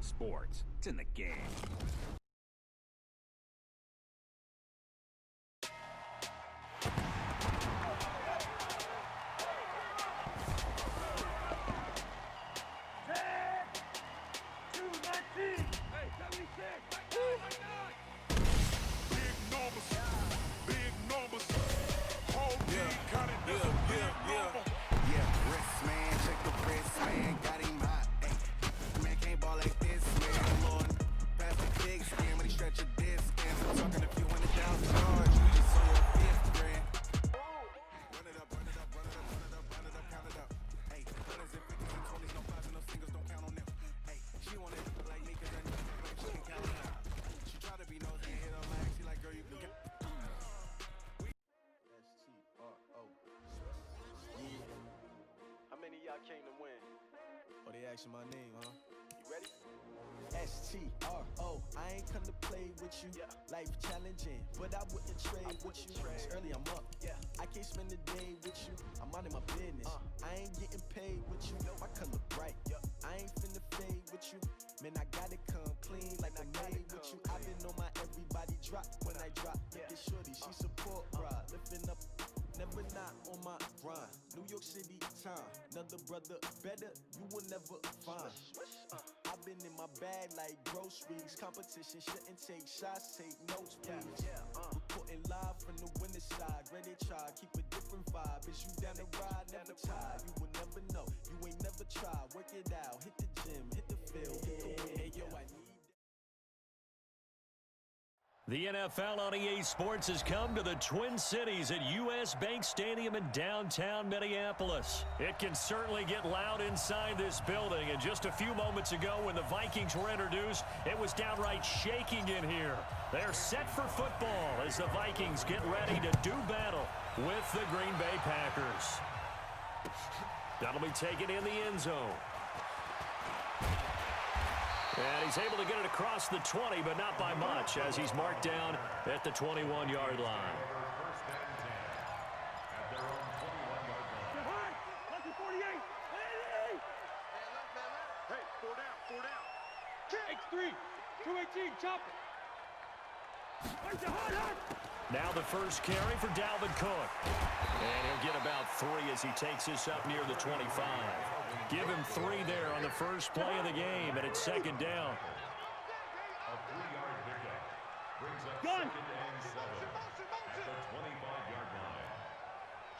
sports. It's in the game. Came to win. Oh, they asking my name, huh? You ready? STRO. I ain't come to play with you. Yeah. Life challenging, but I wouldn't trade with you. It's early, I'm up. Yeah. I can't spend the day with you. I'm minding my business. I ain't getting paid with you. My color bright. I ain't finna fade with you. Man, I gotta come clean like I made with you. I've been on my everybody drop when I drop. Look at shorty, she support ride. Lifting up. Never not on my grind. New York City time. Another brother better, you will never find. I've been in my bag like groceries. Competition shouldn't take shots, take notes, please. Reporting live from the winning side. Ready to try, keep a different vibe. Is you down the ride, never tired. You will never know, you ain't never tried. Work it out, hit the gym, hit the field, hit the win. Hey, yo, I need. The NFL on EA Sports has come to the Twin Cities at US Bank Stadium in downtown Minneapolis. It can certainly get loud inside this building, and just a few moments ago when the Vikings were introduced, it was downright shaking in here. They're set for football as the Vikings get ready to do battle with the Green Bay Packers. That'll be taken in the end zone. And he's able to get it across the 20, but not by much, as he's marked down at the 21-yard line. Hey, four down. X3, 218, chop it. Now the first carry for Dalvin Cook. And he'll get about 3 as he takes this up near the 25. Give him 3 there on the first play of the game, and it's second down. A 3-yard pickup brings up Gun. second and 7 at the 25-yard line.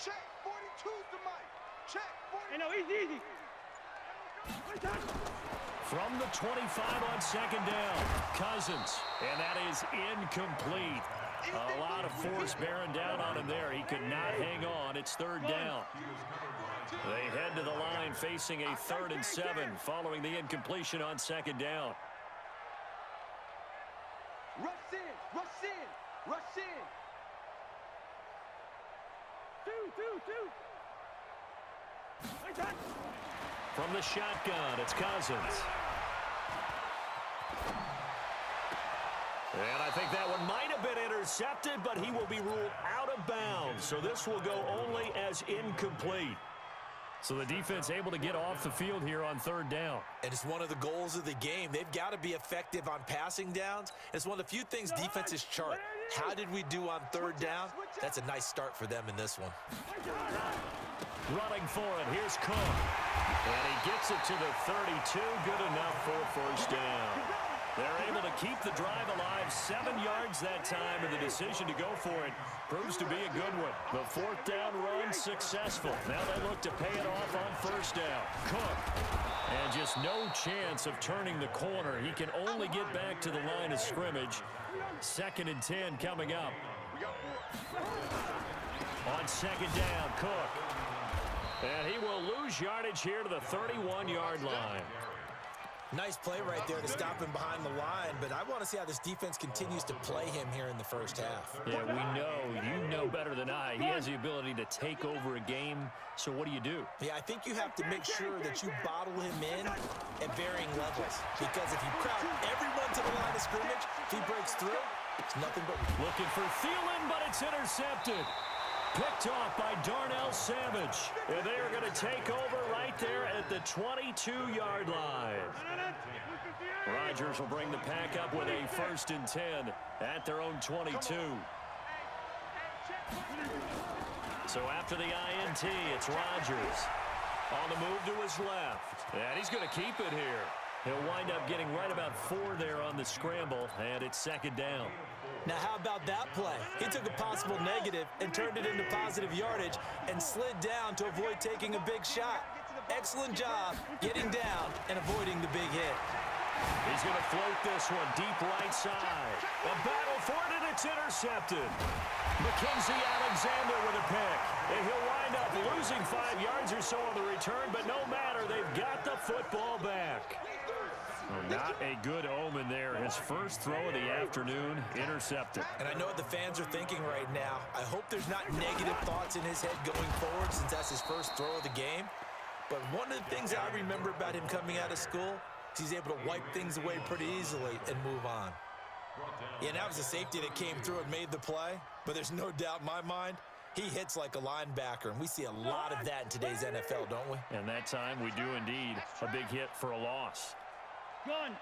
Check, 42's the mic. Check, 42. Hey, no, easy. From the 25 on second down, Cousins, and that is incomplete. A lot of force bearing down on him there. He could not hang on. It's third down. They head to the line facing a 3rd and 7 following the incompletion on second down. Rush in. Two. From the shotgun, it's Cousins. And I think that one might have been intercepted, but he will be ruled out of bounds. So this will go only as incomplete. So the defense able to get off the field here on third down. And it's one of the goals of the game. They've got to be effective on passing downs. It's one of the few things defenses chart. How did we do on third down? That's a nice start for them in this one. Running for it, here's Cook. And he gets it to the 32, good enough for a first down. They're able to keep the drive alive, 7 yards that time, and the decision to go for it proves to be a good one. The 4th down run successful. Now they look to pay it off on first down. Cook. And just no chance of turning the corner. He can only get back to the line of scrimmage. 2nd and 10 coming up. On second down, Cook. And he will lose yardage here to the 31-yard line. Nice play right there to stop him behind the line, but I want to see how this defense continues to play him here in the first half. Yeah, we know. You know better than I. He has the ability to take over a game, so what do? Yeah, I think you have to make sure that you bottle him in at varying levels, because if you crowd everyone to the line of scrimmage, if he breaks through, it's nothing but... Looking for Thielen, but it's intercepted. Picked off by Darnell Savage. And they are going to take over right there at the 22-yard line. Rodgers will bring the pack up with a 1st and 10 at their own 22. So after the INT, it's Rodgers. On the move to his left. And he's going to keep it here. He'll wind up getting right about 4 there on the scramble, and it's 2nd down. Now, how about that play? He took a possible negative and turned it into positive yardage and slid down to avoid taking a big shot. Excellent job getting down and avoiding the big hit. He's going to float this one deep right side. A battle for it, and it's intercepted. Mackenzie Alexander with a pick. And he'll wind up losing 5 yards or so on the return, but no matter, they've got the football back. Not a good omen there. His first throw of the afternoon, intercepted. And I know what the fans are thinking right now. I hope there's not negative thoughts in his head going forward since that's his first throw of the game. But one of the things I remember about him coming out of school is he's able to wipe things away pretty easily and move on. Yeah, and that was a safety that came through and made the play. But there's no doubt in my mind, he hits like a linebacker. And we see a lot of that in today's NFL, don't we? And that time we do indeed. A big hit for a loss. Gun.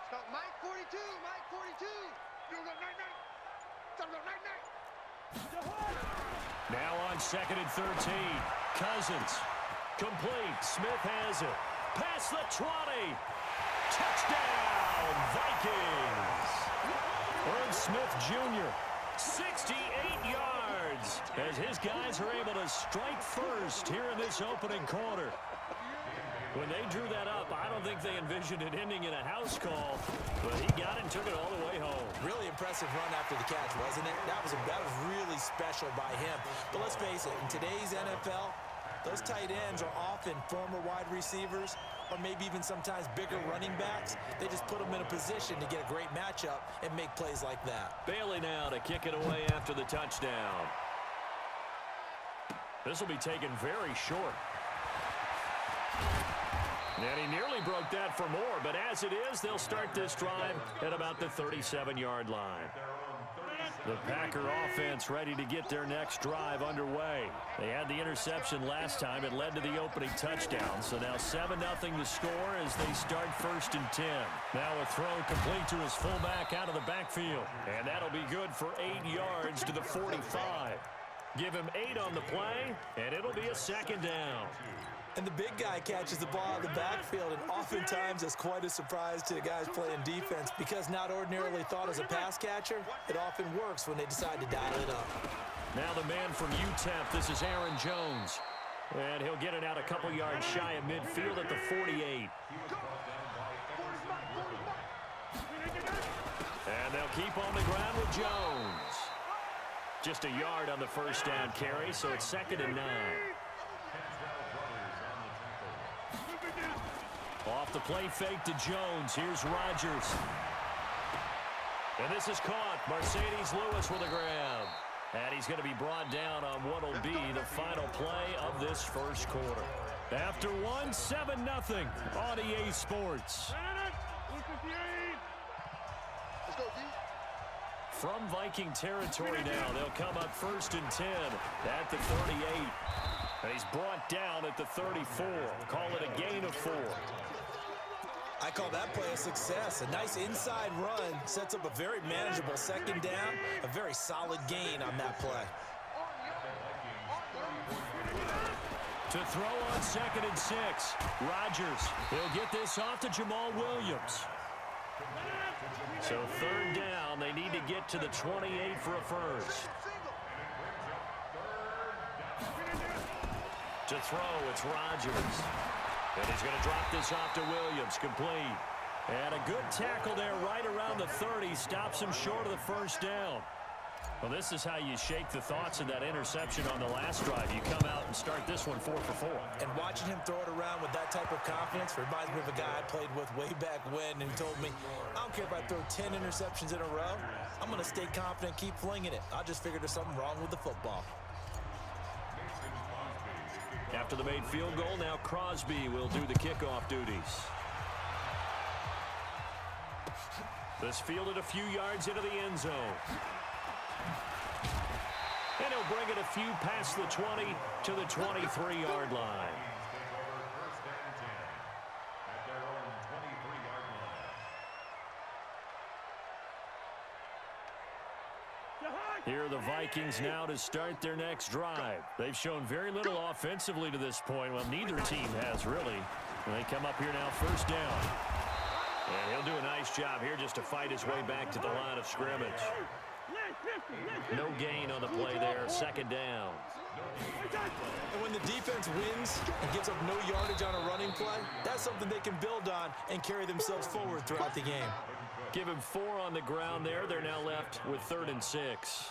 Stop Mike 42, Mike 42. Now on 2nd and 13. Cousins. Complete. Smith has it. Past the 20. Touchdown, Vikings. Irv Smith Jr., 68 yards, as his guys are able to strike first here in this opening quarter. When they drew that up, I don't think they envisioned it ending in a house call, but he got it and took it all the way home. Really impressive run after the catch, wasn't it? That was really special by him. But let's face it, in today's NFL, those tight ends are often former wide receivers or maybe even sometimes bigger running backs. They just put them in a position to get a great matchup and make plays like that. Bailey now to kick it away after the touchdown. This will be taken very short. And he nearly broke that for more, but as it is, they'll start this drive at about the 37-yard line. The Packer offense ready to get their next drive underway. They had the interception last time. It led to the opening touchdown. So now 7-0 to score as they start 1st and 10. Now a throw complete to his fullback out of the backfield. And that'll be good for 8 yards to the 45. Give him 8 on the play, and it'll be a 2nd down. And the big guy catches the ball out of the backfield, and oftentimes it's quite a surprise to the guys playing defense because not ordinarily thought as a pass catcher, it often works when they decide to dial it up. Now the man from UTEP, this is Aaron Jones. And he'll get it out a couple yards shy of midfield at the 48. And they'll keep on the ground with Jones. Just a yard on the first down carry, so it's 2nd and 9. Off the play fake to Jones. Here's Rodgers. And this is caught. Mercedes Lewis with a grab. And he's going to be brought down on what will be the final play of this first quarter. After 7-0 on EA Sports. From Viking territory now, they'll come up 1st and 10 at the 38. And he's brought down at the 34. Call it a gain of 4. I call that play a success. A nice inside run sets up a very manageable 2nd down. A very solid gain on that play. To throw on 2nd and 6. Rodgers. He'll get this off to Jamal Williams. So 3rd down. They need to get to the 28 for a first. To throw, it's Rodgers. And he's going to drop this off to Williams, complete. And a good tackle there right around the 30. Stops him short of the first down. Well, this is how you shake the thoughts of that interception on the last drive. You come out and start this one 4 for 4. And watching him throw it around with that type of confidence reminds me of a guy I played with way back when, and he told me, I don't care if I throw 10 interceptions in a row. I'm going to stay confident, keep flinging it. I just figured there's something wrong with the football. After the made field goal, now Crosby will do the kickoff duties. This fielded a few yards into the end zone. he'll bring it a few past the 20 to the 23-yard line. Here are the Vikings now to start their next drive. They've shown very little offensively to this point. Well, neither team has really. And they come up here now, first down. And he'll do a nice job here just to fight his way back to the line of scrimmage. No gain on the play there, second down. And when the defense wins and gives up no yardage on a running play, that's something they can build on and carry themselves forward throughout the game. Give him 4 on the ground there. They're now left with 3rd and 6.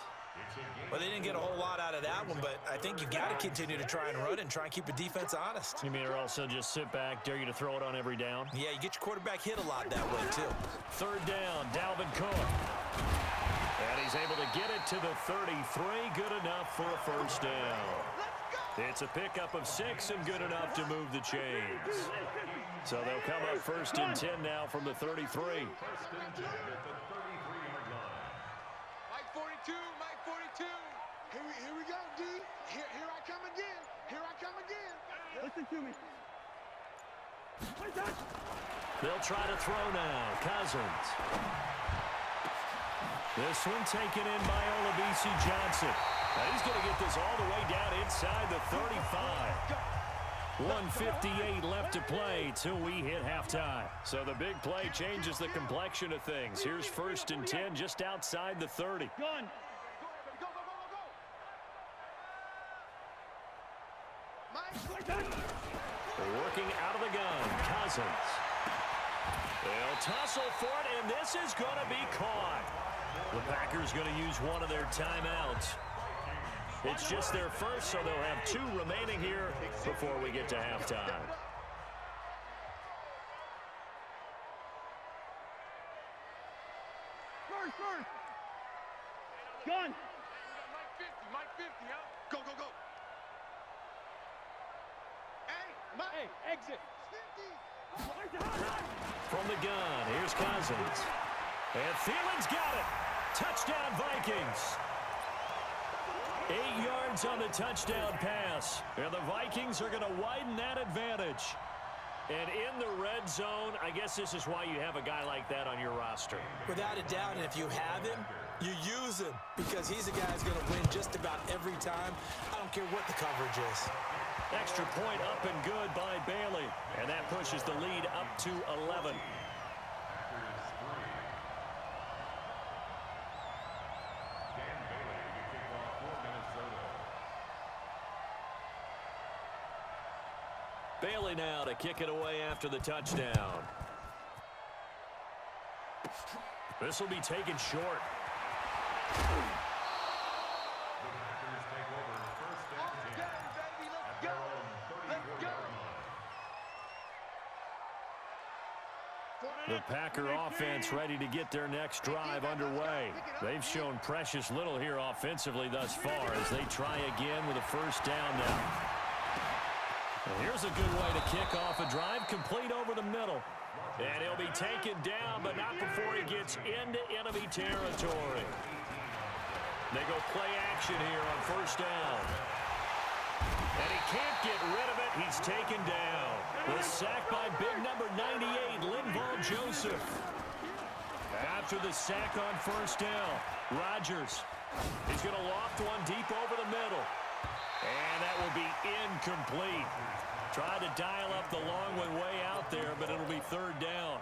Well, they didn't get a whole lot out of that one, but I think you got to continue to try and run and try and keep the defense honest. You mean or also just sit back, dare you to throw it on every down? Yeah, you get your quarterback hit a lot that way, too. 3rd down, Dalvin Cook. And he's able to get it to the 33. Good enough for a first down. It's a pickup of 6 and good enough to move the chains. So they'll come up 1st and 10 now from the 33. Mike 42, Mike 42. Here we go, D. Here I come again. Here I come again. Listen to me. They'll try to throw now. Cousins. This one taken in by Olabisi Johnson. Now he's going to get this all the way down inside the 35. 1:58 left to play till we hit halftime. So the big play changes the complexion of things. Here's 1st and 10 just outside the 30. Gun. They're working out of the gun. Cousins. They'll tussle for it, and this is going to be caught. The Packers going to use one of their timeouts. It's just their first, so they'll have 2 remaining here before we get to halftime. First. Gun. Mike 50, huh? Go. Hey, exit. From the gun, here's Cousins. And Thielen's got it. Touchdown, Vikings. 8 yards on the touchdown pass. And the Vikings are going to widen that advantage. And in the red zone, I guess this is why you have a guy like that on your roster. Without a doubt, and if you have him, you use him because he's a guy who's going to win just about every time. I don't care what the coverage is. Extra point up and good by Bailey. And that pushes the lead up to 11. Bailey now to kick it away after the touchdown. This will be taken short. The Packer offense ready to get their next drive underway. They've shown precious little here offensively thus far as they try again with a first down now. And here's a good way to kick off a drive, complete over the middle. And he'll be taken down, but not before he gets into enemy territory. They go play action here on first down. And he can't get rid of it. He's taken down. The sack by big number 98, Linval Joseph. After the sack on first down, Rodgers. He's going to loft one deep over the middle. And that will be incomplete. Tried to dial up the long one way out there, but it'll be third down.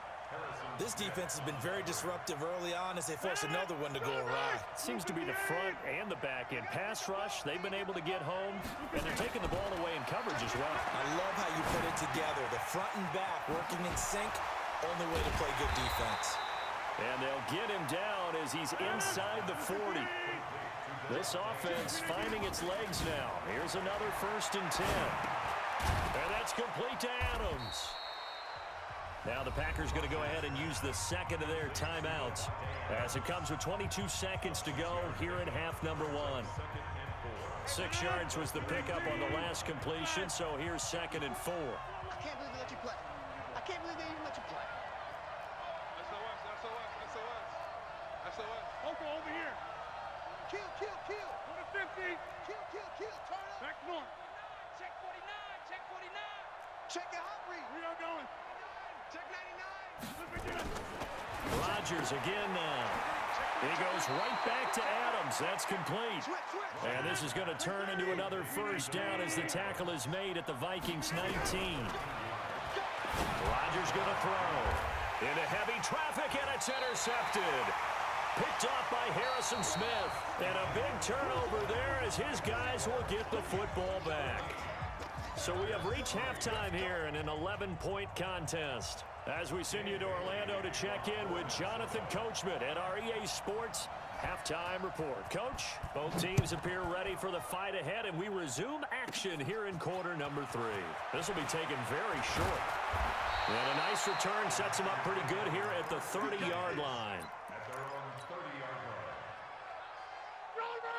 This defense has been very disruptive early on as they force another one to go awry. Seems to be the front and the back end. Pass rush, they've been able to get home, and they're taking the ball away in coverage as well. I love how you put it together. The front and back working in sync, only way to play good defense. And they'll get him down as he's inside the 40. This offense finding its legs now. Here's another 1st and 10. And that's complete to Adams. Now the Packers going to go ahead and use the second of their timeouts as it comes with 22 seconds to go here in half number 1. 6 yards was the pickup on the last completion, so here's 2nd and 4. I can't believe they let you play. I can't believe they even let you play. SOS. Oko, over here. Kill. Go to 50. Kill. Turn up. Back north. Check 49. Check 49. Check your hot read. We are going. Check 99. Let's begin. Rodgers again now. He goes right back to Adams. That's complete. And this is going to turn into another first down as the tackle is made at the Vikings 19. Rodgers going to throw. Into heavy traffic, and it's intercepted. Picked off by Harrison Smith. And a big turnover there as his guys will get the football back. So we have reached halftime here in an 11-point contest. As we send you to Orlando to check in with Jonathan Coachman at our EA Sports Halftime Report. Coach, both teams appear ready for the fight ahead, and we resume action here in quarter number 3. This will be taken very short. And a nice return sets him up pretty good here at the 30-yard line.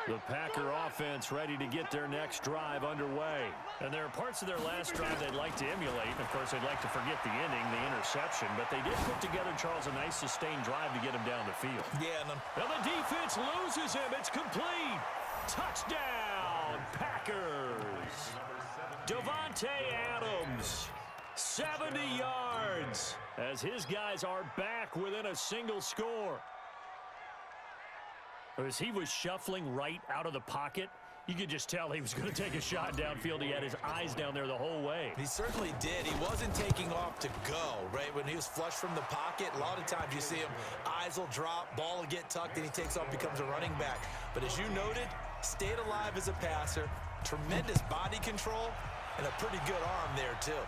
The Packer offense ready to get their next drive underway. And there are parts of their last drive they'd like to emulate. Of course, they'd like to forget the inning, the interception. But they did put together, Charles, a nice sustained drive to get him down the field. Yeah, and the defense loses him. It's complete. Touchdown, Packers. Davante Adams, 70 yards, as his guys are back within a single score. As he was shuffling right out of the pocket, you could just tell he was going to take a shot downfield. He had his eyes down there the whole way. He certainly did. He wasn't taking off to go, right? When he was flush from the pocket, a lot of times you see him, eyes will drop, ball will get tucked, and he takes off, becomes a running back. But as you noted, stayed alive as a passer, tremendous body control, and a pretty good arm there, too.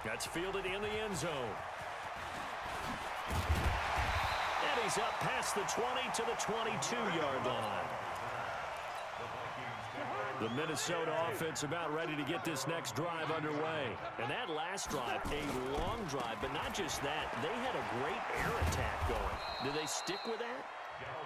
That's fielded in the end zone. And he's up past the 20 to the 22-yard line. The Minnesota offense about ready to get this next drive underway. And that last drive, a long drive, but not just that. They had a great air attack going. Do they stick with that?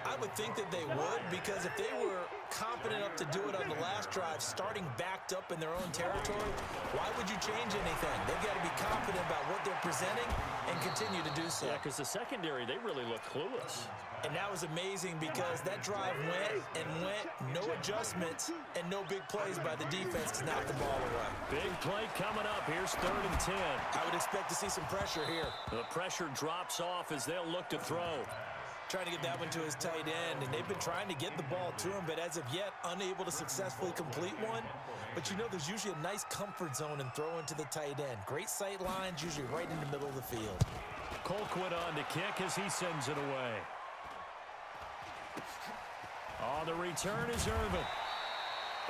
I would think that they would, because if they were confident enough to do it on the last drive, starting backed up in their own territory, why would you change anything? They've got to be confident about what they're presenting and continue to do so. Yeah, because the secondary, they really look clueless. And that was amazing because that drive went and went, no adjustments, and no big plays by the defense to knock the ball away. Big play coming up. Here's 3rd and 10. I would expect to see some pressure here. The pressure drops off as they'll look to throw. Trying to get that one to his tight end, and they've been trying to get the ball to him, but as of yet, unable to successfully complete one. But you know, there's usually a nice comfort zone in throwing to the tight end. Great sight lines, usually right in the middle of the field. Colquitt on to kick as he sends it away. On the return is Irvin.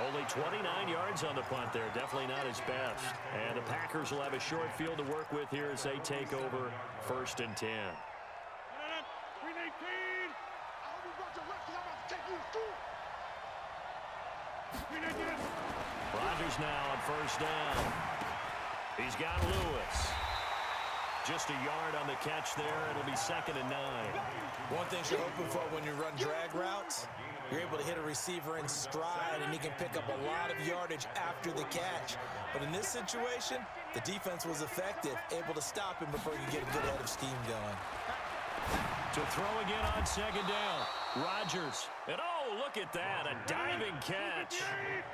Only 29 yards on the punt there. Definitely not his best. And the Packers will have a short field to work with here as they take over 1st and 10. Rodgers now on 1st down. He's got Lewis. Just a yard on the catch there. It'll be 2nd and 9. One thing you're hoping for when you run drag routes, you're able to hit a receiver in stride, and he can pick up a lot of yardage after the catch. But in this situation, the defense was effective, able to stop him before you get a good head of steam going. To throw again on 2nd down. Rodgers. And oh, look at that. A diving catch.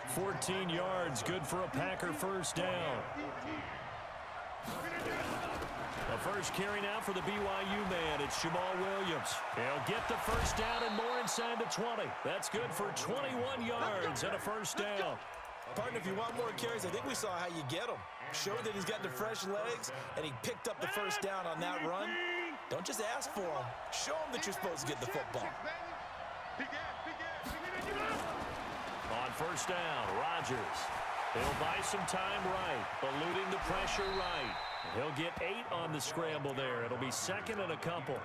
14 yards. Good for a Packer 1st down. The first carry now for the BYU man. It's Jamal Williams. He'll get the 1st down and more inside the 20. That's good for 21 yards and a 1st down. Partner, if you want more carries, I think we saw how you get them. Showed that he's got the fresh legs, and he picked up the 1st down on that run. Don't just ask for them. Show them that you're supposed to get the football. On 1st down, Rodgers. He'll buy some time right, eluding the pressure right. He'll get 8 on the scramble there. It'll be 2nd and a couple.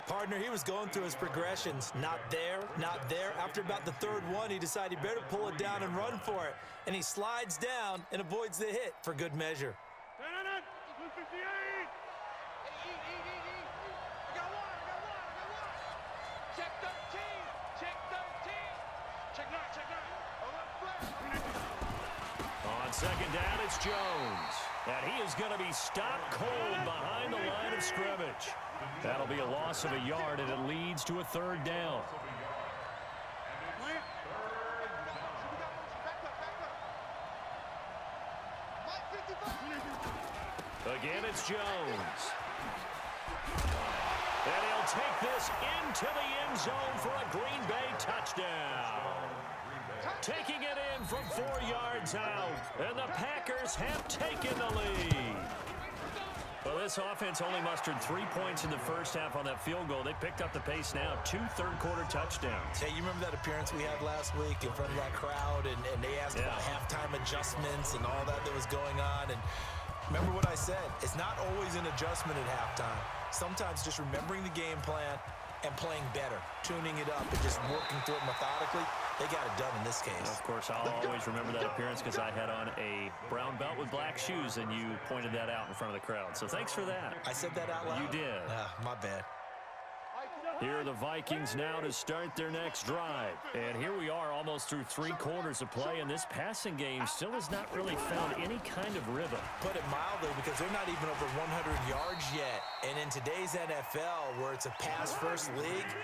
Partner, he was going through his progressions. Not there, not there. After about the 3rd one, he decided he better pull it down and run for it. And he slides down and avoids the hit for good measure. Check 13. Check 13. Check 9. Check 9. On 2nd down, it's Jones. And he is going to be stopped cold behind the line of scrimmage. That'll be a loss of a yard, and it leads to a 3rd down. Again, it's Jones. And he'll take this into the end zone for a Green Bay touchdown. Taking it in from 4 yards out, and the Packers have taken the lead. Well, this offense only mustered 3 points in the first half on that field goal. They picked up the pace now, 2 third-quarter touchdowns. Yeah, you remember that appearance we had last week in front of that crowd, and they asked about halftime adjustments and all that was going on. And remember what I said, it's not always an adjustment at halftime. Sometimes just remembering the game plan and playing better, tuning it up and just working through it methodically. They got it done in this case. Of course, I'll always remember that appearance because I had on a brown belt with black shoes, and you pointed that out in front of the crowd. So thanks for that. I said that out loud? You did. My bad. Here are the Vikings now to start their next drive. And here we are almost through 3 quarters of play, and this passing game still has not really found any kind of rhythm. Put it mildly, because they're not even over 100 yards yet. And in today's NFL, where it's a pass-first league,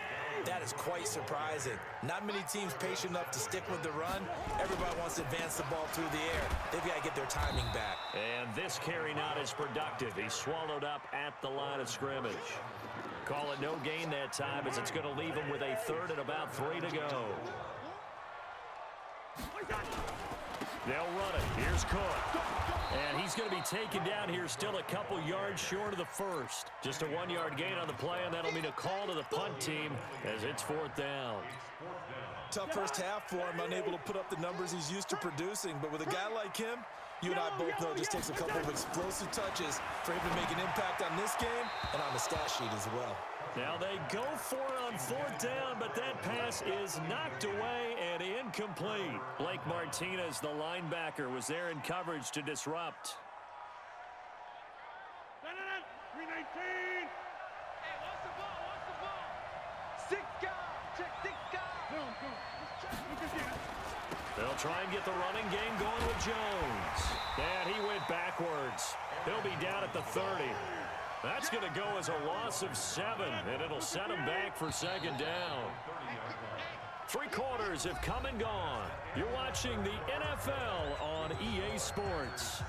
that is quite surprising. Not many teams patient enough to stick with the run. Everybody wants to advance the ball through the air. They've got to get their timing back. And this carry not as productive. He's swallowed up at the line of scrimmage. Call it no gain that time, as it's going to leave him with a 3rd and about 3 to go. They'll run it. Here's Cook. And he's going to be taken down here still a couple yards short of the first. Just a 1-yard gain on the play, and that'll mean a call to the punt team as it's 4th down. Tough first half for him, unable to put up the numbers he's used to producing. But with a guy like him, you and I both know it just takes a couple of explosive touches for him to make an impact on this game and on the stat sheet as well. Now they go for it on 4th down, but that pass is knocked away and incomplete. Blake Martinez, the linebacker, was there in coverage to disrupt. 319. Hey, what's the ball? What's the ball? 6 guys. Check 6 guys. Look at this. They'll try and get the running game going with Jones. And he went backwards. He'll be down at the 30. That's going to go as a loss of 7, and it'll set him back for 2nd down. 3 quarters have come and gone. You're watching the NFL on EA Sports.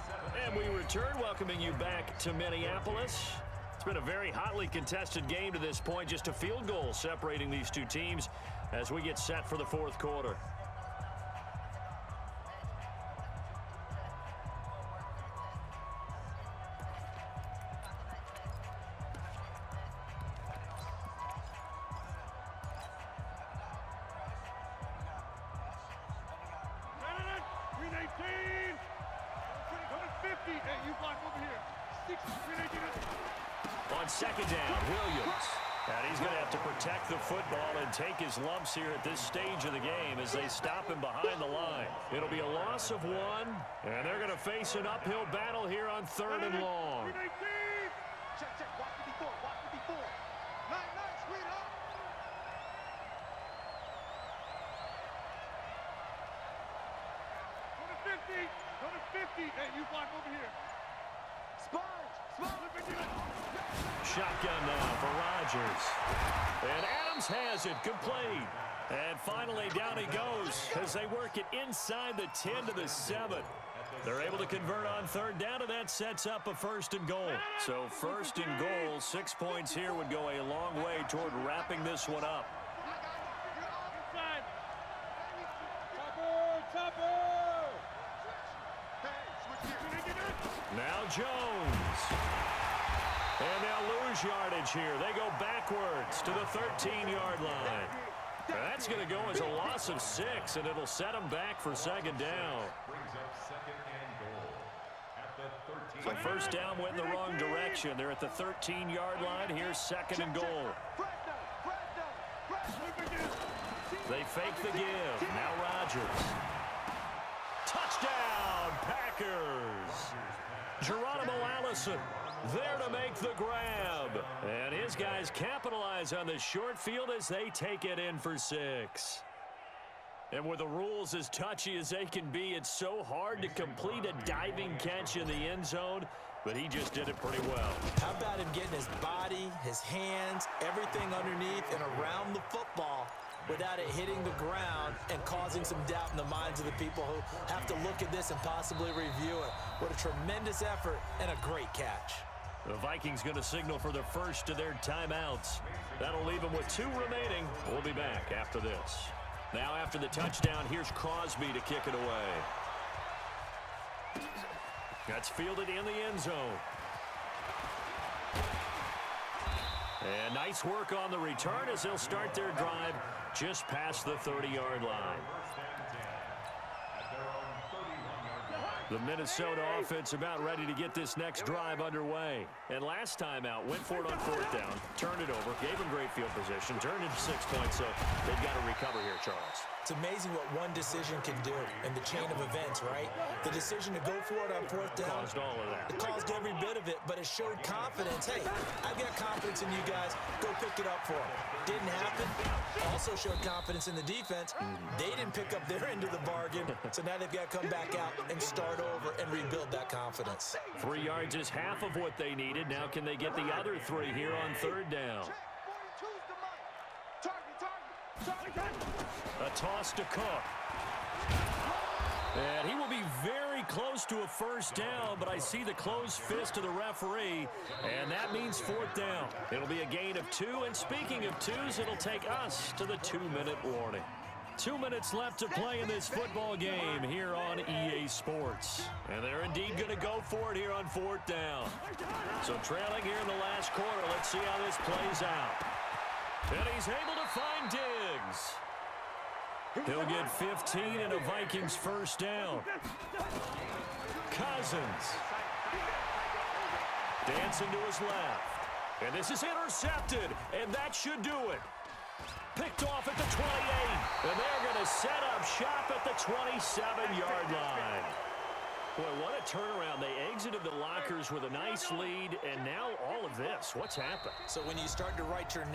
And we return, welcoming you back to Minneapolis. It's been a very hotly contested game to this point. Just a field goal separating these 2 teams as we get set for the 4th quarter. On 2nd down, Williams. And he's going to have to protect the football and take his lumps here at this stage of the game as they stop him behind the line. It'll be a loss of 1, and they're going to face an uphill battle here on 3rd and long. Check, watch 54, watch 54. Nice, sweetheart. Go to 50. Hey, you block over here. Shotgun now for Rodgers. And Adams has it complete. And finally down he goes as they work it inside the 10 to the 7. They're able to convert on 3rd down, and that sets up a 1st and goal. So 1st and goal, 6 points here would go a long way toward wrapping this one up. Now Jones. And they'll lose yardage here. They go backwards to the 13-yard line. That's going to go as a loss of 6, and it'll set them back for 2nd down. So 1st down went in the wrong direction. They're at the 13-yard line. Here's 2nd and goal. They fake the give. Now Rodgers. Touchdown, Packers. Geronimo Allison there to make the grab. And his guys capitalize on the short field as they take it in for 6. And with the rules as touchy as they can be, it's so hard to complete a diving catch in the end zone, but he just did it pretty well. How about him getting his body, his hands, everything underneath and around the football without it hitting the ground and causing some doubt in the minds of the people who have to look at this and possibly review it. What a tremendous effort and a great catch. The Vikings going to signal for the first of their timeouts. That'll leave them with 2 remaining. We'll be back after this. Now after the touchdown, here's Crosby to kick it away. That's fielded in the end zone. And nice work on the return as they'll start their drive just past the 30-yard line. The Minnesota offense about ready to get this next drive underway. And last time out, went for it on 4th down, turned it over, gave them great field position, turned into 6 points, so they've got to recover here, Charles. It's amazing what one decision can do in the chain of events, right? The decision to go for it on 4th down. Caused all of that. It caused every bit of it, but it showed confidence. Hey, I've got confidence in you guys. Go pick it up for them. Didn't happen. Also showed confidence in the defense. They didn't pick up their end of the bargain, so now they've got to come back out and start over and rebuild that confidence. 3 yards is half of what they needed. Now can they get the other 3 here on 3rd down? A toss to Cook. And he will be very close to a 1st down, but I see the closed fist of the referee, and that means 4th down. It'll be a gain of 2, and speaking of 2s, it'll take us to the 2-minute warning. 2 minutes left to play in this football game here on EA Sports. And they're indeed going to go for it here on 4th down. So trailing here in the last quarter, let's see how this plays out. And he's able to find Diggs. He'll get 15 and a Vikings 1st down. Cousins. Dancing to his left. And this is intercepted, and that should do it. Picked off at the 28, and they're going to set up shop at the 27-yard line. Boy, what a turnaround. They exited the lockers with a nice lead, and now all of this. What's happened? So when you start to write your